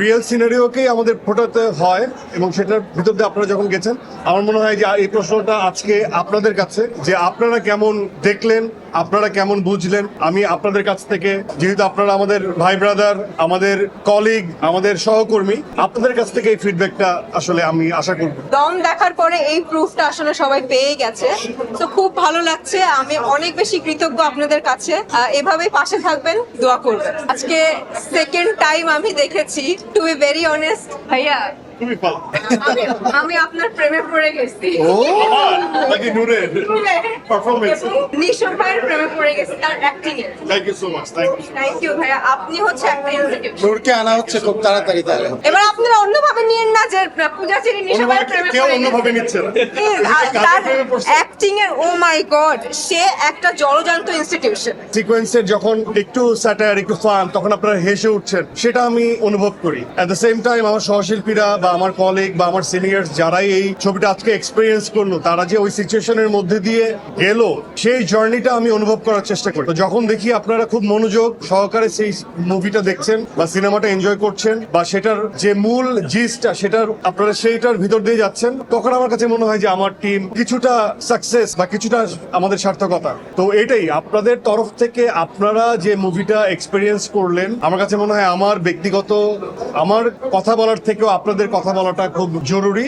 Real সিনারিওকেই আমাদের ফোটাতে হয় এবং সেটার ভিতর দিয়ে আপনারা যখন গেছেন আমার মনে হয় যে এই প্রশ্নটা আজকে আপনাদের কাছে যে আপনারা কেমন দেখলেন, আপনারা কেমন বুঝলেন। আমি আপনাদের কাছ থেকে, যেহেতু আপনারা আমাদের ভাই ব্রাদার, আমাদের কলিগ, আমাদের সহকর্মী, আপনাদের কাছ থেকে এই ফিডব্যাকটা আসলে আমি আশা করব। দম দেখার পরে এই প্রুফটা আসলে সবাই পেয়ে গেছে, তো খুব ভালো লাগছে। আমি অনেক বেশি কৃতজ্ঞ আপনাদের কাছে। এভাবেই পাশে থাকবেন, দোয়া করবেন। আজকে সেকেন্ড টাইম আমি দেখেছি, টু বি ভেরি অনেস্ট ভাইয়া, খুবই ভালো। আমি আপনার প্রেমে পড়ে গেছি। ও নাকি নূরের পারফরম্যান্স। নিশোর ভাইয়ের প্রেমে পড়ে গেছি, তার অ্যাক্টিং এ। Thank you so much. Thank you ভাইয়া, আপনি হচ্ছে একটা ইনস্টিটিউশন। নূরকে আনা হচ্ছে খুব তাড়াতাড়ি তাহলে। এবার আপনারা অন্যভাবে নিয়েন না যে পূজা চেরি নিশো ভাইয়ের প্রেমে কেউ পড়ে অন্যভাবে গেছে। নিচ্ছে না। তার অ্যাক্টিং এর, ও মাই গড, সে একটা জলজান্ত ইনস্টিটিউশন। সিকোয়েন্সের যখন একটু স্যাটায়ার, একটু ফান, তখন আপনারা হেসে উঠছেন, সেটা আমি অনুভব করি। অ্যাট দ্য সেম টাইম আমার সহশিল্পীরা বা আমার কলিগ বা আমার সিনিয়র্স যারাই এই ছবিটা আজকে এক্সপিরিয়েন্স করলো, তারা যে ওই সিচুয়েশনের মধ্যে দিয়ে গেল, সেই জার্নিটা আমি অনুভব করার চেষ্টা করি। তো যখন দেখি আপনারা খুব মনোযোগ সহকারে সেই মুভিটা দেখছেন বা সিনেমাটা এনজয় করছেন বা সেটার যে মূল জিসটা সেটার আপনারা সেইটার ভিতর দিয়ে যাচ্ছেন, তখন আমার কাছে মনে হয় যে আমার টিম কিছুটা সাকসেস বা কিছুটা আমাদের সার্থকতা। তো এটাই আপনাদের তরফ থেকে আপনারা যে মুভিটা এক্সপিরিয়েন্স করলেন, আমার কাছে মনে হয় আমার ব্যক্তিগত, আমার কথা বলার থেকেও আপনাদের কথা বলাটা খুব জরুরি।